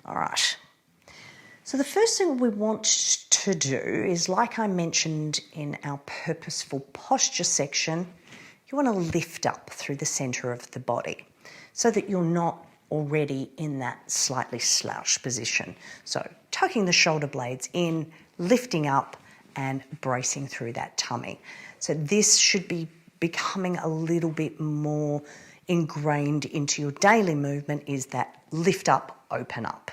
All right. So the first thing we want to do is, like I mentioned in our purposeful posture section, you want to lift up through the centre of the body so that you're not already in that slightly slouched position. So tucking the shoulder blades in, lifting up and bracing through that tummy. So this should be becoming a little bit more ingrained into your daily movement, is that lift up, open up.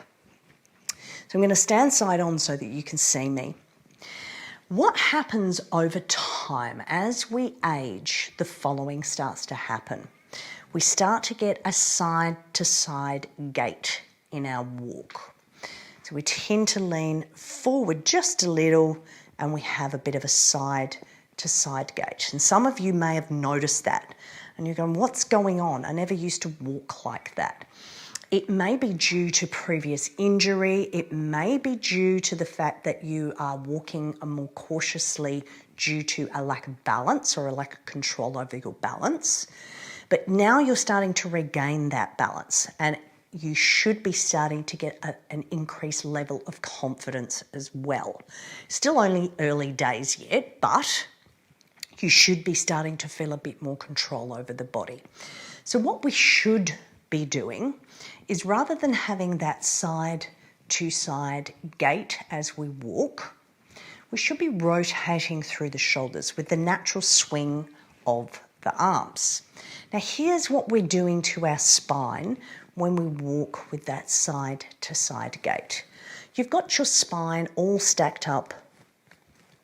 So I'm going to stand side on so that you can see me. What happens over time as we age, the following starts to happen. We start to get a side-to-side gait in our walk. So we tend to lean forward just a little and we have a bit of a side-to-side gait. And some of you may have noticed that. And you're going, what's going on? I never used to walk like that. It may be due to previous injury. It may be due to the fact that you are walking more cautiously due to a lack of balance or a lack of control over your balance. But now you're starting to regain that balance, and you should be starting to get an increased level of confidence as well. Still only early days yet, but you should be starting to feel a bit more control over the body. So what we should be doing is, rather than having that side-to-side gait as we walk, we should be rotating through the shoulders with the natural swing of the arms. Now here's what we're doing to our spine when we walk with that side-to-side gait. You've got your spine all stacked up,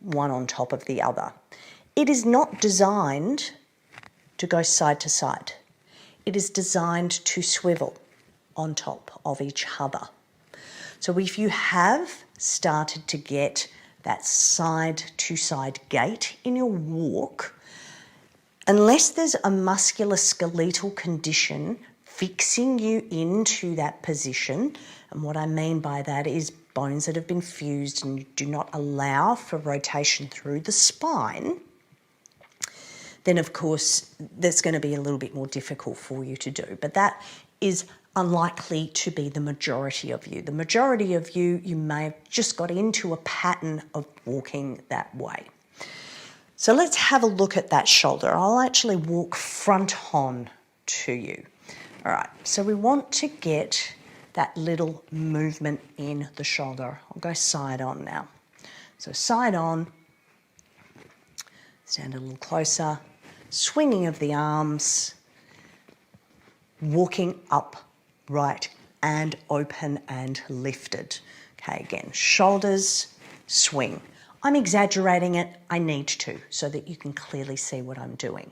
one on top of the other. It is not designed to go side to side. It is designed to swivel on top of each other. So if you have started to get that side-to-side gait in your walk, unless there's a musculoskeletal condition fixing you into that position, and what I mean by that is bones that have been fused and do not allow for rotation through the spine, then of course that's going to be a little bit more difficult for you to do. But that is unlikely to be the majority of you. The majority of you may have just got into a pattern of walking that way. So let's have a look at that shoulder. I'll actually walk front on to you. All right, so we want to get that little movement in the shoulder. I'll go side on now. So side on, stand a little closer, swinging of the arms, walking up, right, and open and lifted. Okay, again, shoulders, swing. I'm exaggerating it, I need to, so that you can clearly see what I'm doing.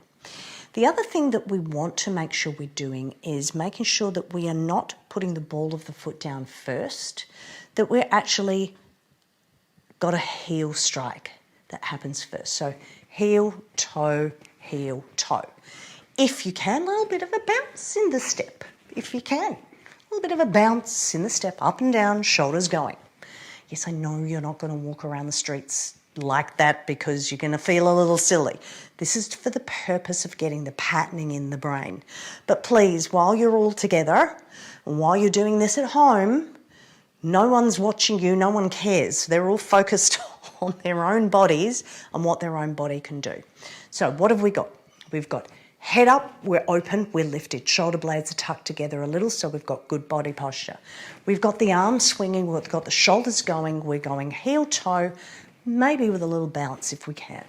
The other thing that we want to make sure we're doing is making sure that we are not putting the ball of the foot down first, that we're actually got a heel strike that happens first. So heel, toe, heel, toe. If you can, a little bit of a bounce in the step. If you can, a little bit of a bounce in the step, up and down, shoulders going. Yes, I know you're not going to walk around the streets like that because you're going to feel a little silly. This is for the purpose of getting the patterning in the brain. But please, while you're all together, and while you're doing this at home, no one's watching you, no one cares. They're all focused on their own bodies and what their own body can do. So what have we got? We've got head up, we're open, we're lifted. Shoulder blades are tucked together a little, so we've got good body posture. We've got the arms swinging, we've got the shoulders going, we're going heel, toe, maybe with a little bounce if we can.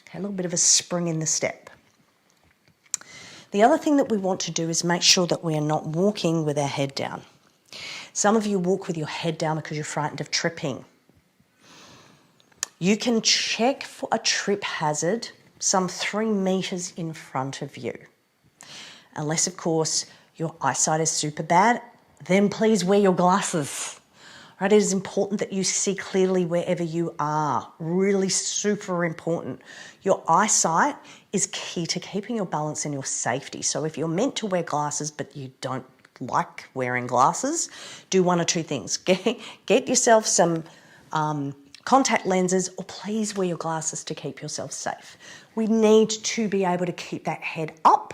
Okay, a little bit of a spring in the step. The other thing that we want to do is make sure that we are not walking with our head down. Some of you walk with your head down because you're frightened of tripping. You can check for a trip hazard some 3 meters in front of you. Unless, of course, your eyesight is super bad, then please wear your glasses. Right? It is important that you see clearly wherever you are. Really super important. Your eyesight is key to keeping your balance and your safety. So if you're meant to wear glasses but you don't like wearing glasses, do one or two things. Get yourself some contact lenses, or please wear your glasses to keep yourself safe. We need to be able to keep that head up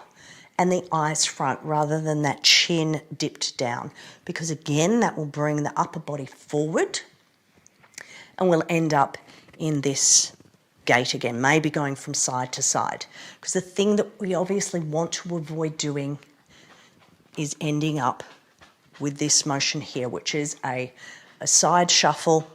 and the eyes front rather than that chin dipped down, because again, that will bring the upper body forward and we'll end up in this gait again, maybe going from side to side. Because the thing that we obviously want to avoid doing is ending up with this motion here, which is a side shuffle,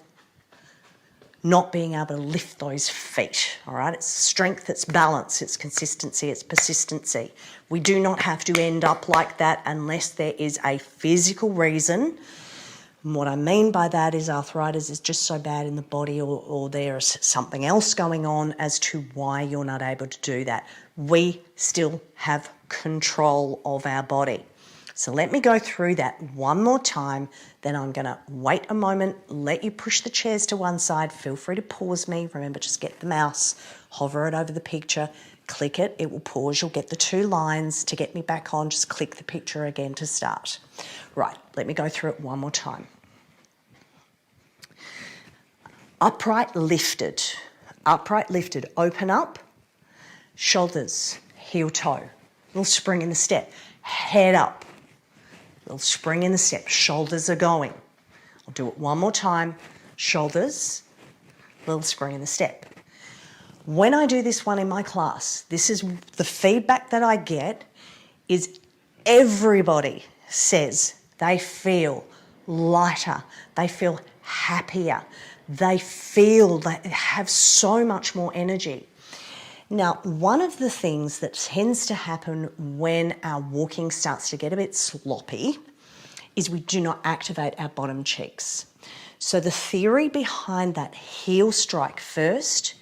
not being able to lift those feet, all right? It's strength, it's balance, it's consistency, it's persistency. We do not have to end up like that unless there is a physical reason. And what I mean by that is arthritis is just so bad in the body, or there's something else going on as to why you're not able to do that. We still have control of our body. So let me go through that one more time, then I'm going to wait a moment, let you push the chairs to one side. Feel free to pause me. Remember, just get the mouse, hover it over the picture, click it, it will pause. You'll get the 2 lines. To get me back on, just click the picture again to start. Right, let me go through it one more time. Upright lifted, open up, shoulders, heel toe, little spring in the step, head up, little spring in the step, shoulders are going. I'll do it one more time, shoulders, little spring in the step. When I do this one in my class, this is the feedback that I get, is everybody says they feel lighter, they feel happier, they feel they have so much more energy. Now, one of the things that tends to happen when our walking starts to get a bit sloppy is we do not activate our bottom cheeks. So the theory behind that heel strike first,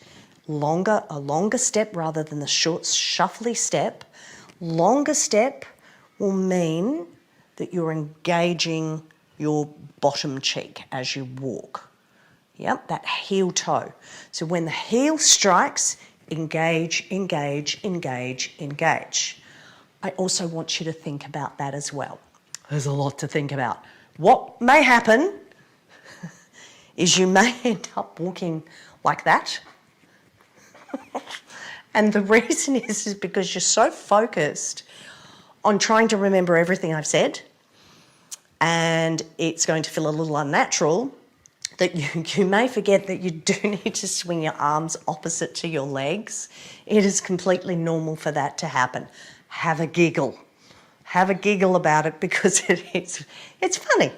a longer step rather than the short shuffly step, longer step will mean that you're engaging your bottom cheek as you walk. Yep, that heel toe. So when the heel strikes, engage, engage, engage, engage. I also want you to think about that as well. There's a lot to think about. What may happen is you may end up walking like that. And the reason is because you're so focused on trying to remember everything I've said, and it's going to feel a little unnatural, that you may forget that you do need to swing your arms opposite to your legs. It is completely normal for that to happen. Have a giggle. Have a giggle about it, because it's funny.